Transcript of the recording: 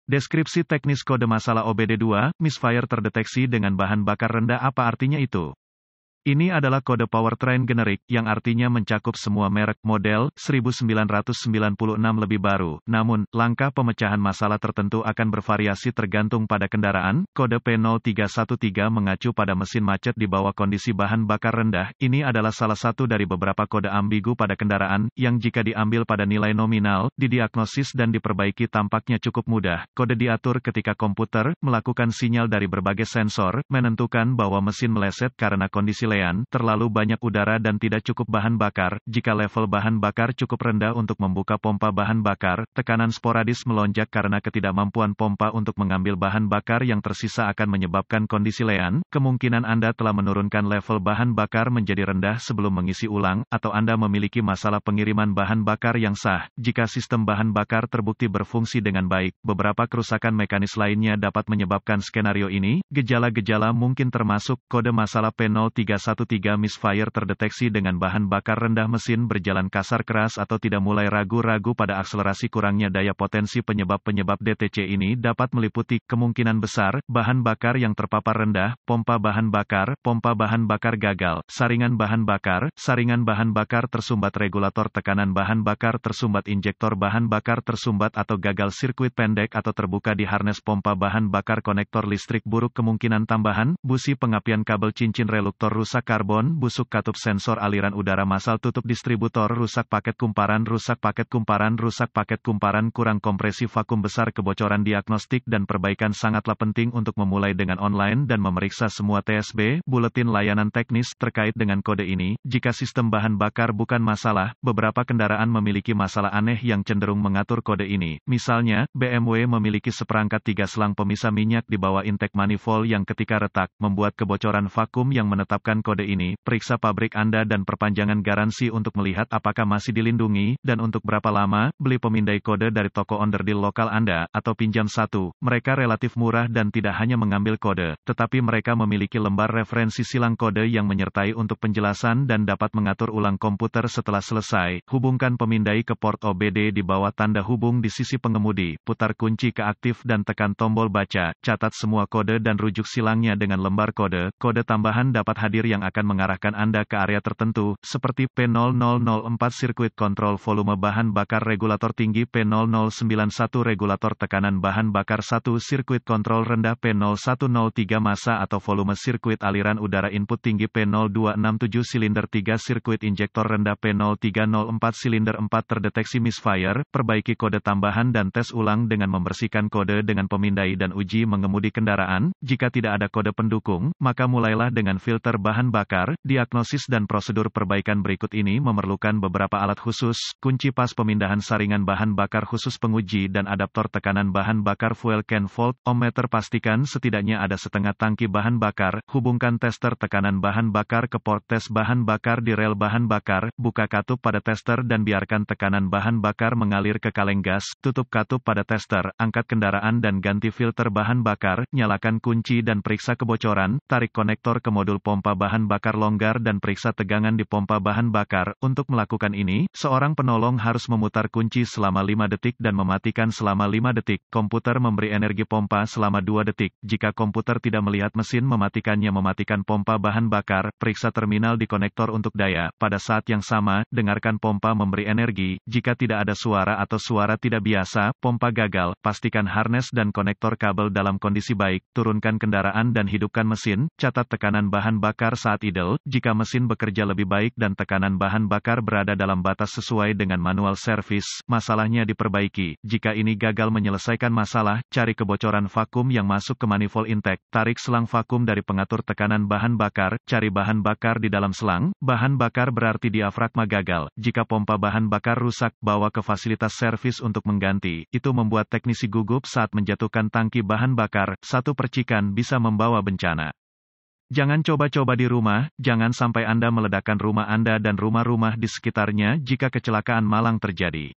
Deskripsi teknis kode masalah OBD2, misfire terdeteksi dengan bahan bakar rendah. Apa artinya itu? Ini adalah kode powertrain generik, yang artinya mencakup semua merek, model, 1996 lebih baru. Namun, langkah pemecahan masalah tertentu akan bervariasi tergantung pada kendaraan. Kode P0313 mengacu pada mesin macet di bawah kondisi bahan bakar rendah. Ini adalah salah satu dari beberapa kode ambigu pada kendaraan, yang jika diambil pada nilai nominal, didiagnosis dan diperbaiki tampaknya cukup mudah. Kode diatur ketika komputer melakukan sinyal dari berbagai sensor, menentukan bahwa mesin meleset karena kondisi terlalu banyak udara dan tidak cukup bahan bakar. Jika level bahan bakar cukup rendah untuk membuka pompa bahan bakar, tekanan sporadis melonjak karena ketidakmampuan pompa untuk mengambil bahan bakar yang tersisa akan menyebabkan kondisi lean. Kemungkinan Anda telah menurunkan level bahan bakar menjadi rendah sebelum mengisi ulang, atau Anda memiliki masalah pengiriman bahan bakar yang sah. Jika sistem bahan bakar terbukti berfungsi dengan baik, beberapa kerusakan mekanis lainnya dapat menyebabkan skenario ini. Gejala-gejala mungkin termasuk kode masalah P0313 misfire terdeteksi dengan bahan bakar rendah, mesin berjalan kasar keras atau tidak, mulai ragu-ragu pada akselerasi, kurangnya daya potensi. Penyebab-penyebab DTC ini dapat meliputi, kemungkinan besar, bahan bakar yang terpapar rendah, pompa bahan bakar gagal, saringan bahan bakar tersumbat, regulator tekanan bahan bakar tersumbat, injektor bahan bakar tersumbat atau gagal, sirkuit pendek atau terbuka di harnes pompa bahan bakar, konektor listrik buruk. Kemungkinan tambahan, busi pengapian kabel cincin reluktor rusak, karbon, busuk katup sensor aliran udara massal, tutup distributor rusak, paket kumparan, kurang kompresi vakum besar. Kebocoran diagnostik dan perbaikan sangatlah penting untuk memulai dengan online dan memeriksa semua TSB, buletin layanan teknis, terkait dengan kode ini. Jika sistem bahan bakar bukan masalah, beberapa kendaraan memiliki masalah aneh yang cenderung mengatur kode ini. Misalnya, BMW memiliki seperangkat 3 selang pemisah minyak di bawah intake manifold yang ketika retak, membuat kebocoran vakum yang menetapkan kode ini. Periksa pabrik Anda dan perpanjangan garansi untuk melihat apakah masih dilindungi, dan untuk berapa lama. Beli pemindai kode dari toko onderdil lokal Anda, atau pinjam satu. Mereka relatif murah dan tidak hanya mengambil kode, tetapi mereka memiliki lembar referensi silang kode yang menyertai untuk penjelasan dan dapat mengatur ulang komputer setelah selesai. Hubungkan pemindai ke port OBD di bawah tanda hubung di sisi pengemudi. Putar kunci ke aktif dan tekan tombol baca. Catat semua kode dan rujuk silangnya dengan lembar kode. Kode tambahan dapat hadir yang akan mengarahkan Anda ke area tertentu, seperti P0004 sirkuit kontrol volume bahan bakar regulator tinggi, P0091 regulator tekanan bahan bakar 1 sirkuit kontrol rendah, P0103 massa atau volume sirkuit aliran udara input tinggi, P0267 silinder 3 sirkuit injektor rendah, P0304 silinder 4 terdeteksi misfire. Perbaiki kode tambahan dan tes ulang dengan membersihkan kode dengan pemindai dan uji mengemudi kendaraan. Jika tidak ada kode pendukung, maka mulailah dengan filter bahan bakar. Diagnosis dan prosedur perbaikan berikut ini memerlukan beberapa alat khusus: kunci pas pemindahan, saringan bahan bakar khusus penguji dan adaptor tekanan bahan bakar, fuel can volt, ohmmeter, pastikan setidaknya ada setengah tangki bahan bakar. Hubungkan tester tekanan bahan bakar ke port tes bahan bakar di rel bahan bakar. Buka katup pada tester dan biarkan tekanan bahan bakar mengalir ke kaleng gas. Tutup katup pada tester, angkat kendaraan dan ganti filter bahan bakar. Nyalakan kunci dan periksa kebocoran. Tarik konektor ke modul pompa bahan bakar longgar dan periksa tegangan di pompa bahan bakar. Untuk melakukan ini, seorang penolong harus memutar kunci selama 5 detik dan mematikan selama 5 detik. Komputer memberi energi pompa selama 2 detik. Jika komputer tidak melihat mesin mematikannya, mematikan pompa bahan bakar. Periksa terminal di konektor untuk daya. Pada saat yang sama, dengarkan pompa memberi energi. Jika tidak ada suara atau suara tidak biasa, pompa gagal. Pastikan harnes dan konektor kabel dalam kondisi baik. Turunkan kendaraan dan hidupkan mesin. Catat tekanan bahan bakar saat idle. Jika mesin bekerja lebih baik dan tekanan bahan bakar berada dalam batas sesuai dengan manual service, masalahnya diperbaiki. Jika ini gagal menyelesaikan masalah, cari kebocoran vakum yang masuk ke manifold intake. Tarik selang vakum dari pengatur tekanan bahan bakar. Cari bahan bakar di dalam selang. Bahan bakar berarti diafragma gagal. Jika pompa bahan bakar rusak, bawa ke fasilitas servis untuk mengganti. Itu membuat teknisi gugup saat menjatuhkan tangki bahan bakar. Satu percikan bisa membawa bencana. Jangan coba-coba di rumah, jangan sampai Anda meledakkan rumah Anda dan rumah-rumah di sekitarnya jika kecelakaan malang terjadi.